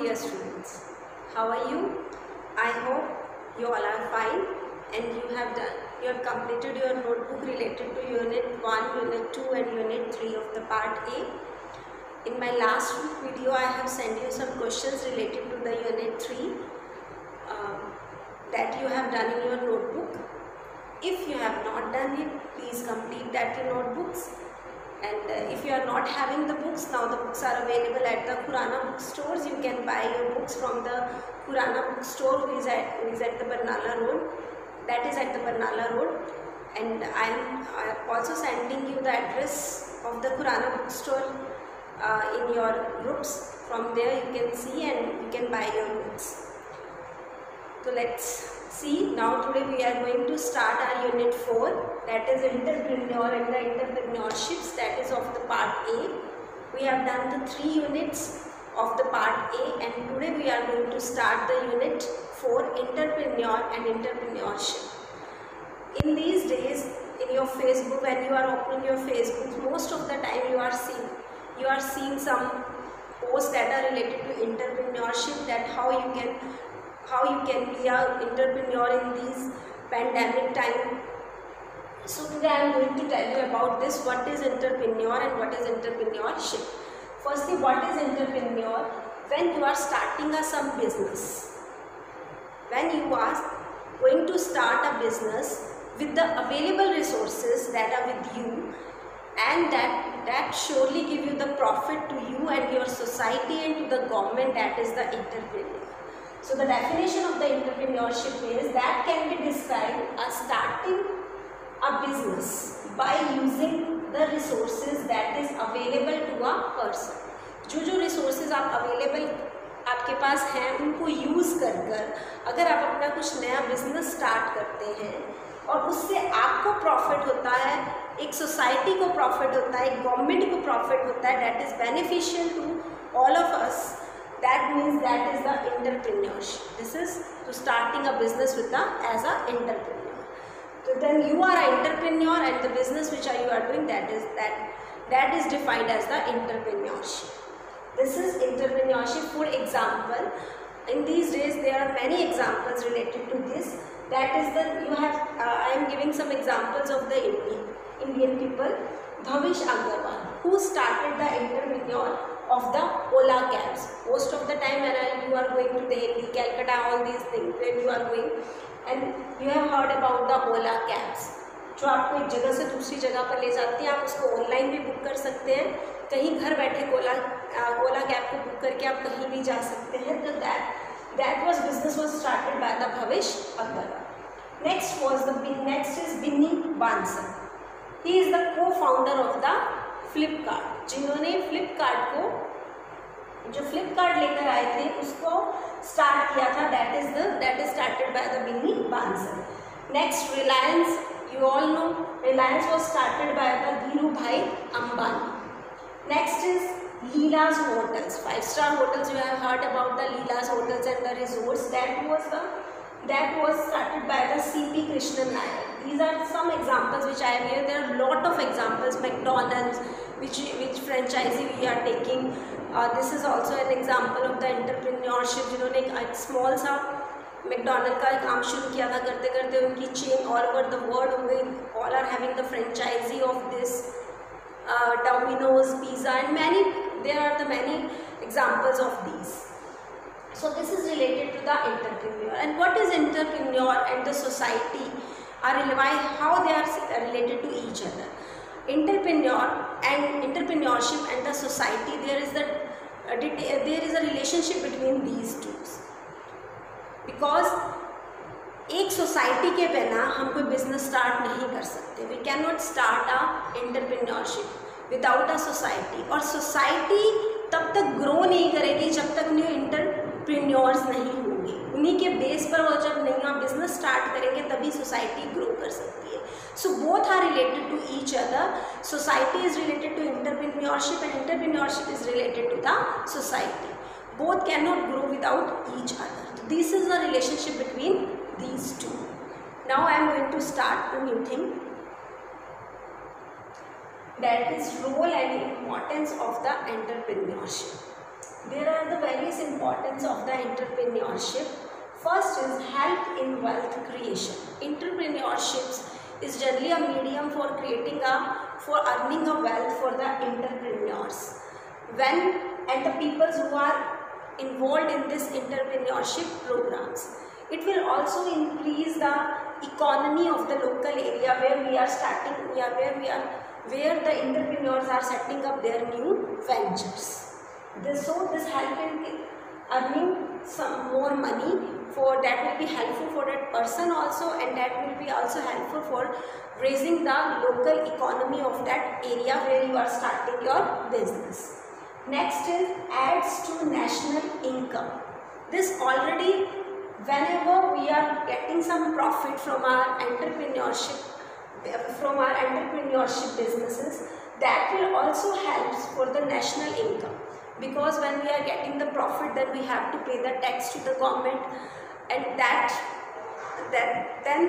dear students. How are you? I hope you all are fine and you have completed your notebook related to Unit 1, Unit 2 and Unit 3 of the Part A. In my last video, I have sent you some questions related to the Unit 3 that you have done in your notebook. If you have not done it, please complete that in notebooks. And if you are not having the books, now the books are available at the Khurana bookstores. You can buy your books from the Khurana bookstore, who is at the Barnala Road. That is at the Barnala Road. And I am also sending you the address of the Khurana bookstore in your groups. From there you can see and you can buy your books. So let's see. Now today we are going to start our Unit 4, that is Entrepreneur and the Entrepreneurships, that is of the Part A. We have done the 3 units of the Part A and today we are going to start the Unit 4, Entrepreneur and Entrepreneurship. In these days, in your Facebook, when you are opening your Facebook, most of the time you are seeing some posts that are related to entrepreneurship, that how you can be an entrepreneur in these pandemic time. So today I am going to tell you about this, what is entrepreneur and what is entrepreneurship. Firstly, what is entrepreneur? When you are starting some business, when you are going to start a business with the available resources that are with you, and that surely give you the profit to you and your society and to the government, that is the entrepreneur. So the definition of the entrepreneurship is that can be described as starting a business by using the resources that is available to a person. जो resources आप available आपके पास हैं, उनको use कर अगर आप अपना कुछ नया business start करते हैं और उससे आपको profit होता है, एक society को profit होता है, एक government को profit होता है, that is beneficial to all of us. That means that is the entrepreneurship. This is to starting a business with as an entrepreneur. So then you are an entrepreneur and the business which you are doing, that is defined as the entrepreneurship. This is entrepreneurship. For example, in these days there are many examples related to this. That is I am giving some examples of the Indian people. Bhavish Agarwal, who started the entrepreneur of the Ola cabs. Most of the time when you are going to Delhi, Calcutta, all these things, when you are going and you have heard about the Ola cabs, जो आपको एक जगह से दूसरी जगह पर ले जाती हैं, आप उसको ऑनलाइन भी बुक कर सकते हैं, कहीं घर बैठे ओला कैब को बुक करके आप कहीं भी जा सकते हैं. तो that business was started by the Bhavish Agarwal. Next is Binny Bansal. He is the co-founder of the Flipkart. जिन्होंने फ्लिपकार्ट को जो फ्लिपकार्ट लेकर आए थे उसको स्टार्ट किया था, that is started by the Binny Bansal. Next, Reliance. You all know Reliance was started by the Dhirubhai Ambani. Next is Leela's Hotels. 5-star hotels. You have heard about the Leela's Hotels and the resorts. That was started by the C.P. Krishnan Nair. These are some examples which I have here. There are a lot of examples. McDonald's, which franchisee we are taking. This is also an example of the entrepreneurship. जिन्होंने एक small सा McDonald's का काम शुरू किया था, करते करते उनकी chain all over the world हो गई. All are having the franchisee of this. Domino's, Pizza, and there are the many examples of these. So this is related to the entrepreneur. And what is entrepreneur and the society how they are related to each other. Entrepreneur and entrepreneurship and the society, there is a relationship between these two. Because एक society के बिना हम कोई business start नहीं कर सकते. We can not start a entrepreneurship without a society. और society तब तक ग्रो नहीं करेगी जब तक न्यू एंटरप्रेन्योर्स नहीं होंगे. उन्हीं के बेस पर वो जब नया बिजनेस स्टार्ट करेंगे तभी सोसाइटी ग्रो कर सकती है. So both are related to each other. Society is related to entrepreneurship and entrepreneurship is related to the society. Both cannot grow without each other. So this is the relationship between these two. Now I am going to start a new thing, that is role and importance of the entrepreneurship. there are the various importance of the entrepreneurship. First is help in wealth creation. Entrepreneurship is generally a medium for earning a wealth for the entrepreneurs. And the people who are involved in this entrepreneurship programs, it will also increase the economy of the local area where we are starting, where the entrepreneurs are setting up their new ventures. This help in earning some more money, for that will be helpful for that person also, and that will be also helpful for raising the local economy of that area where you are starting your business. Next is adds to national income. This already, whenever we are getting some profit from our entrepreneurship businesses, that will also help for the national income, because when we are getting the profit, then we have to pay the tax to the government, and then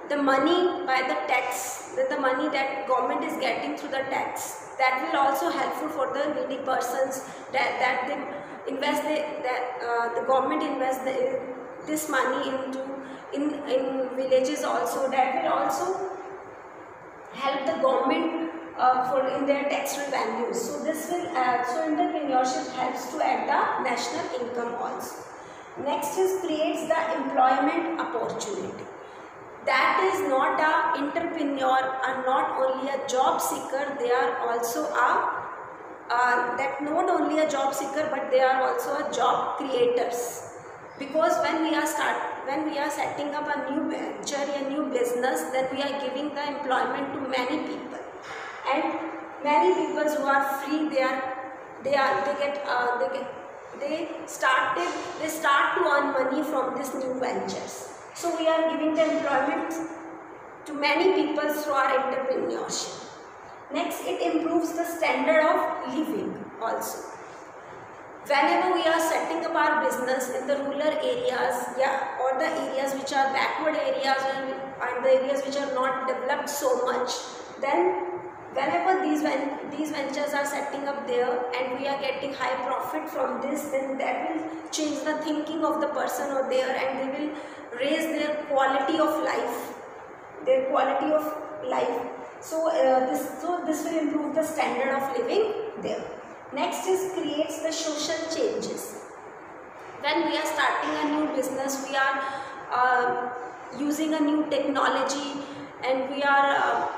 the money by the tax, the money that government is getting through the tax, that will also helpful for the needy persons, that they invest the government invest this money in villages also, that will also help the government in their tax revenues. So this will entrepreneurship helps to add the national income also. Next is creates the employment opportunity. That is not a entrepreneur are not only a job seeker, they are also not only a job seeker, but they are also a job creators. Because when we are setting up a new venture, a new business, then we are giving the employment to many people, and many people who are free, they start to earn money from these new ventures. So we are giving the employment to many people through our entrepreneurship. Next, it improves the standard of living also. Whenever we are setting up our business in the rural areas, or the areas which are backward areas, and the areas which are not developed so much, then whenever these ventures are setting up there and we are getting high profit from this, then that will change the thinking of the person over there, and they will raise their quality of life. So this will improve the standard of living there. Next is creates the social changes. When we are starting a new business, we are using a new technology, and we are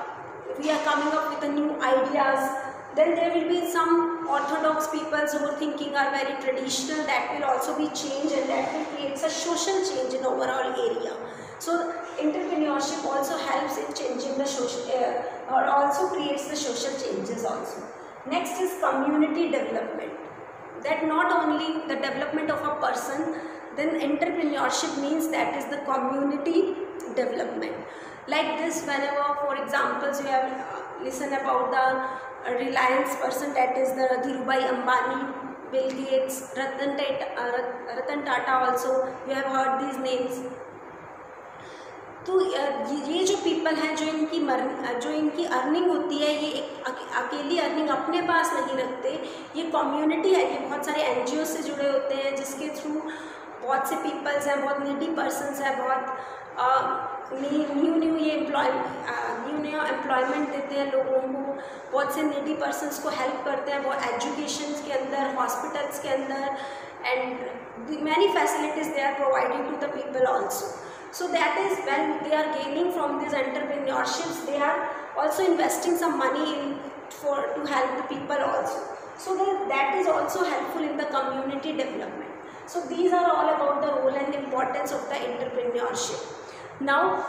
coming up with the new ideas. Then there will be some orthodox people who are thinking are very traditional, that will also be changed, and that will create a social change in overall area. So entrepreneurship also helps in changing the social, or also creates the social changes also. Next is community development. That not only the development of a person, then entrepreneurship means that is the community development. Like this, whenever, for example, you have listened about the Reliance person, that is the Dhirubhai Ambani, Bill Gates, Ratan Tata also, you have heard these names. तो ये जो people हैं, जो इनकी earning होती है, ये अकेली अर्निंग अपने पास नहीं रखते, ये कम्युनिटी है, ये बहुत सारे NGO से जुड़े होते हैं, जिसके थ्रू बहुत से पीपल्स हैं, बहुत नीडी पर्सनस हैं, बहुत न्यू एम्प्लॉयमेंट देते हैं लोगों को, बहुत से नीडी पर्सनस को हेल्प करते हैं, वो एजुकेशन के अंदर, हॉस्पिटल्स के अंदर, and many facilities they are providing to the people also. So that is when they are gaining from these entrepreneurships, they are also investing some money to help the people also. So that is also helpful in the community development. So these are all about the role and importance of the entrepreneurship. Now,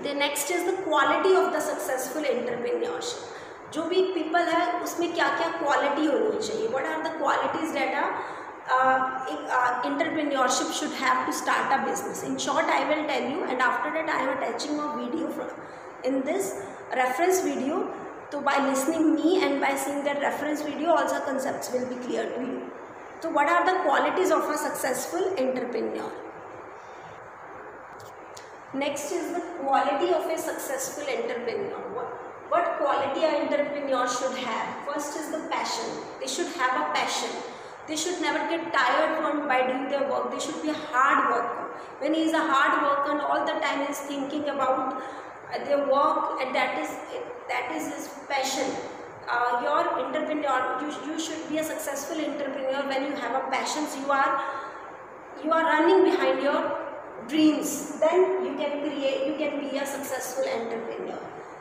the next is the quality of the successful entrepreneurship. जो भी people है, उसमें क्या क्या quality होनी चाहिए? What are the qualities that entrepreneurship should have to start a business? In short, I will tell you, and after that I am attaching a video in this reference video. So by listening me and by seeing that reference video, also concepts will be clear to you. So what are the qualities of a successful entrepreneur? Next is the quality of a successful entrepreneur. What quality an entrepreneur should have? First is the passion. They should have a passion. They should never get tired by doing their work. They should be a hard worker. When he is a hard worker, all the time he is thinking about their work, and that is his passion. Your entrepreneur, you should be a successful entrepreneur when you have a passion. You are running behind your dreams. Then you can be a successful entrepreneur.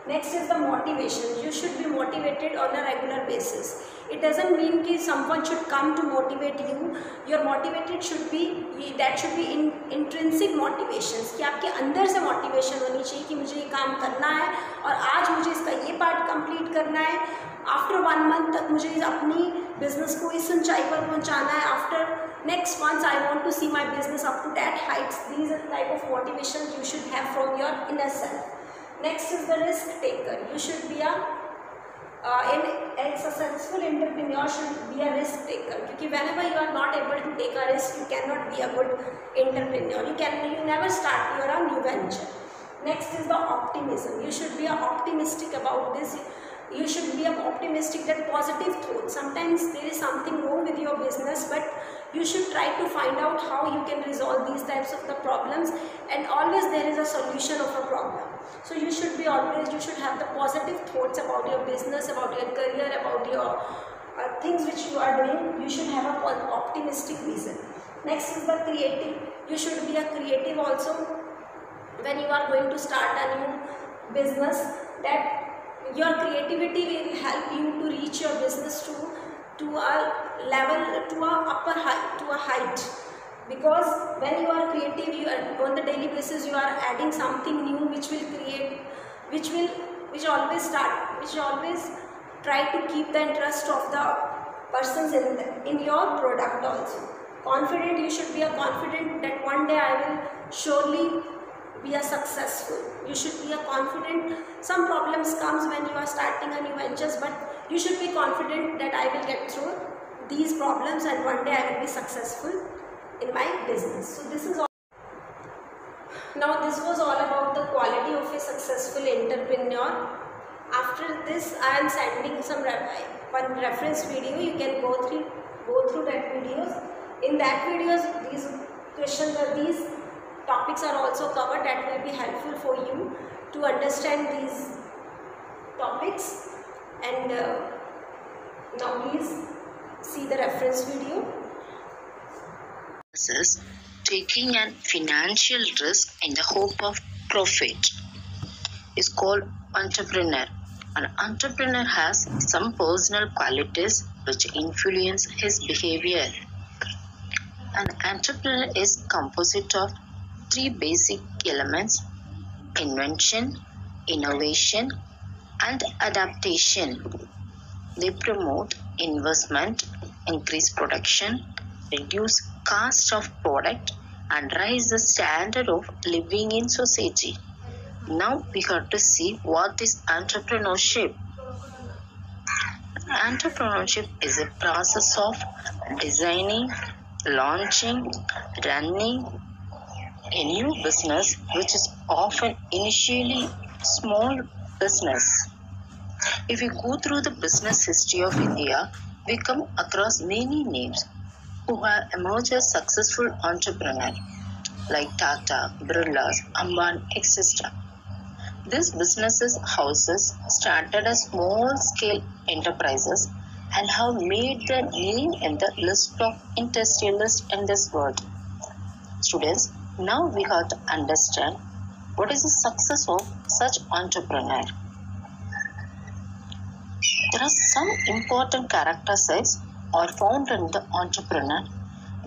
Next is the motivation. You should be motivated on a regular basis. It doesn't mean that someone should come to motivate you. Your motivated should be intrinsic motivations, कि आपके अंदर से motivation होनी चाहिए कि मुझे ये काम करना है और आज मुझे इसका ये part complete करना है. After 1 month तक मुझे अपनी business को इस ऊंचाई पर पहुंचाना है. After next months I want to see my business up to that heights. These are the type of motivations you should have from your inner self. Next is the risk taker. You should be a successful entrepreneur should be a risk taker. Because whenever you are not able to take a risk, you cannot be a good entrepreneur. You never start your new venture. Next is the optimism. You should be optimistic about this. You should be optimistic, that positive thought. Sometimes there is something wrong with your business, but you should try to find out how you can resolve these types of the problems, and always there is a solution of a problem. So you should have the positive thoughts about your business, about your career, about your things which you are doing. You should have an optimistic vision. Next is the creative. You should be a creative also when you are going to start a new business, that your creativity will help you to reach your business to a level, to a height. Because when you are creative, you are on the daily basis, you are adding something new which always try to keep the interest of the persons in your product also. Confident, you should be a confident that one day I will surely be a successful. You should be a confident. Some problems comes when you are starting a new ventures, but you should be confident that I will get through these problems and one day I will be successful in my business. So this is all. Now this was all about the quality of a successful entrepreneur. After this, I am sending one reference video. You can go through that videos. In that videos, these questions or these topics are also covered, that will be helpful for you to understand these topics. And now please see the reference video. Taking a financial risk in the hope of profit is called entrepreneur. An entrepreneur has some personal qualities which influence his behavior. An entrepreneur is composite of 3 basic elements: invention, innovation, and adaptation. They promote investment, increase production, reduce cost of product, and raise the standard of living in society. Now we have to see what is entrepreneurship. Entrepreneurship is a process of designing, launching, running a new business, which is often initially small business. If we go through the business history of India, we come across many names who have emerged as successful entrepreneurs like Tata, Birlas, Ambani, etc. These businesses houses started as small-scale enterprises and have made their name in the list of industrialists in this world. Students, now we have to understand what is the success of such entrepreneur. There are some important characteristics are found in the entrepreneur,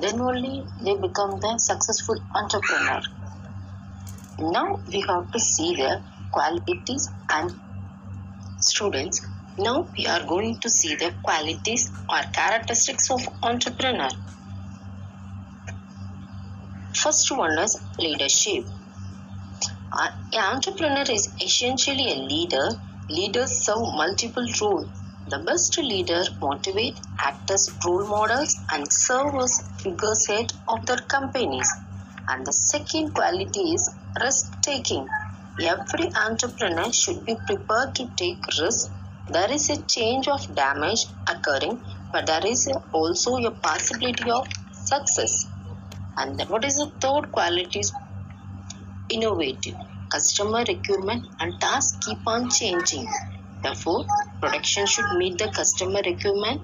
then only they become the successful entrepreneur. Now we have to see their qualities and students. Now we are going to see the qualities or characteristics of entrepreneur. First one is leadership. An entrepreneur is essentially a leader. Leaders serve multiple roles. The best leader motivate, act as role models, and serve as figurehead of their companies. And the second quality is risk-taking. Every entrepreneur should be prepared to take risks. There is a chance of damage occurring but there is also a possibility of success. And then what is the third quality? Is innovative. Customer requirement and tasks keep on changing. Therefore, production should meet the customer requirement.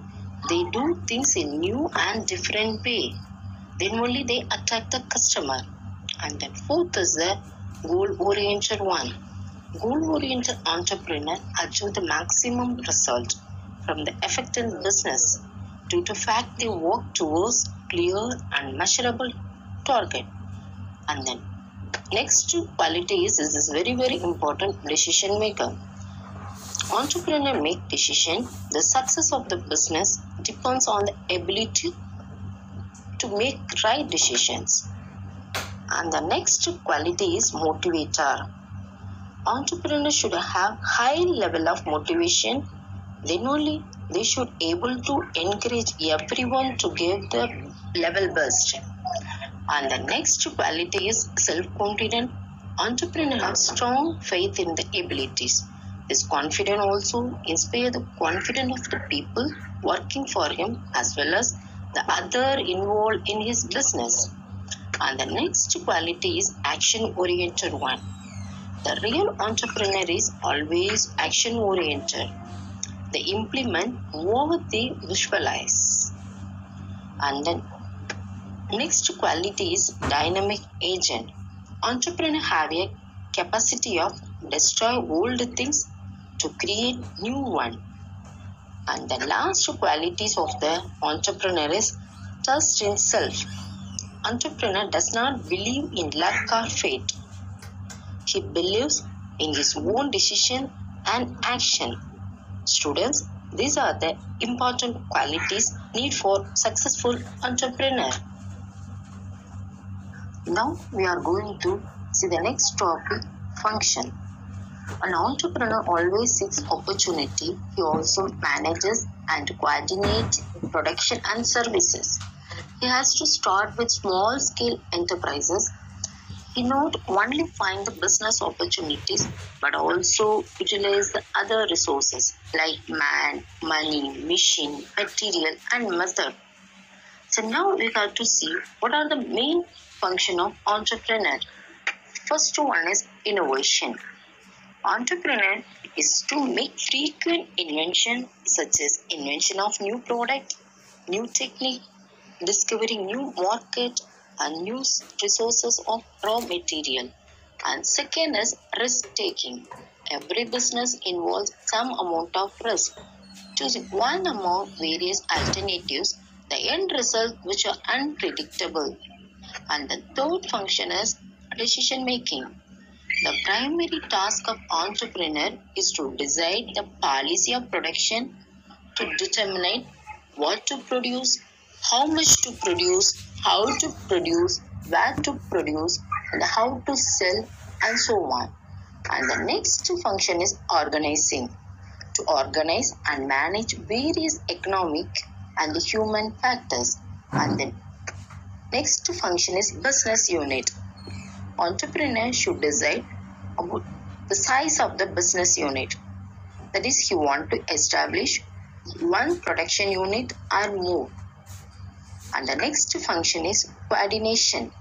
They do things in new and different way. Then only they attract the customer. And then fourth is the goal-oriented one. Goal-oriented entrepreneur achieve the maximum result from the effective business due to fact they work towards clear and measurable target. And then next two qualities is very important, decision maker. Entrepreneur make decision. The success of the business depends on the ability to make right decisions. And the next quality is motivator. Entrepreneur should have high level of motivation. Then only they should able to encourage everyone to give the level best. And the next quality is self-confident. Entrepreneur has strong faith in the abilities. This confidence also inspire the confidence of the people working for him as well as the other involved in his business. And the next quality is action-oriented one. The real entrepreneur is always action-oriented. They implement what they visualize. And then next quality is dynamic agent. Entrepreneur have a capacity of destroy old things to create new one. And the last qualities of the entrepreneur is trust in self. Entrepreneur does not believe in luck or fate. He believes in his own decision and action. Students, these are the important qualities needed for successful entrepreneur. Now we are going to see the next topic, function. An entrepreneur always seeks opportunity. He also manages and coordinates production and services. He has to start with small scale enterprises. He not only find the business opportunities but also utilize the other resources like man, money, machine, material and method. So now we have to see what are the main function of entrepreneur. First one is innovation. Entrepreneur is to make frequent invention such as invention of new product, new technique, discovering new market and new resources of raw material. And second is risk taking. Every business involves some amount of risk. Choosing one among various alternatives, the end result which are unpredictable. And the third function is decision making. The primary task of entrepreneur is to decide the policy of production, to determine what to produce, how much to produce, how to produce, where to produce, and how to sell, and so on. And the next function is organizing. To organize and manage various economic and human factors. And then next function is business unit. Entrepreneur should decide about the size of the business unit. That is, he want to establish one production unit or more. And the next function is coordination.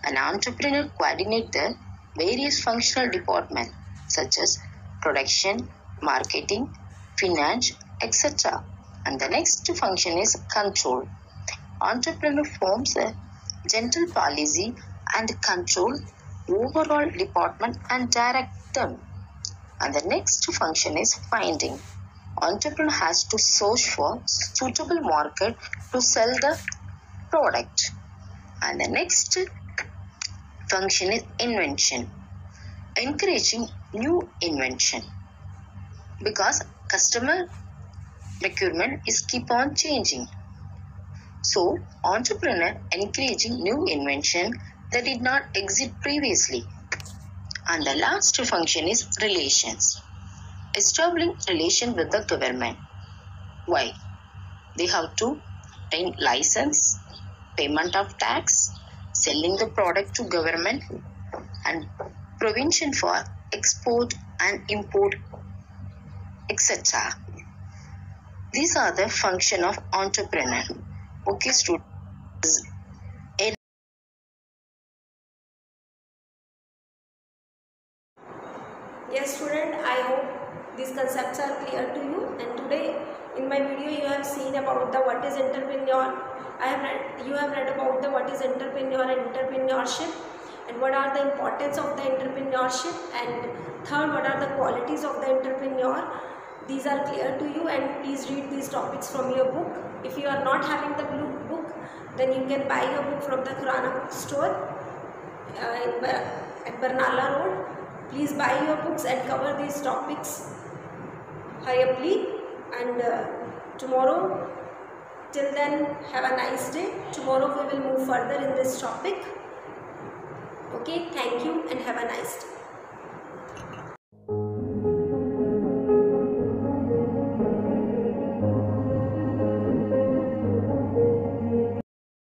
An entrepreneur coordinates the various functional departments such as production, marketing, finance, etc. And the next function is control. Entrepreneur forms a general policy and control overall department and direct them. And the next function is finding. Entrepreneur has to search for suitable market to sell the product. And the next function is invention. Encouraging new invention. Because customer requirement is keep on changing. So, entrepreneur encouraging new invention that did not exist previously. And the last function is relations. Establishing relation with the government. Why? They have to obtain license, payment of tax, selling the product to government, and provision for export and import, etc. These are the function of entrepreneur. Okay, students. Yes student, I hope these concepts are clear to you, and today in my video you have seen about the what is entrepreneur. You have read about the what is entrepreneur and entrepreneurship, and what are the importance of the entrepreneurship, and third, what are the qualities of the entrepreneur. These are clear to you, and please read these topics from your book. If you are not having the blue book, then you can buy your book from the Khurana bookstore at Barnala Road. Please buy your books and cover these topics hurriedly, and tomorrow, till then, have a nice day. Tomorrow we will move further in this topic. Okay, thank you and have a nice day.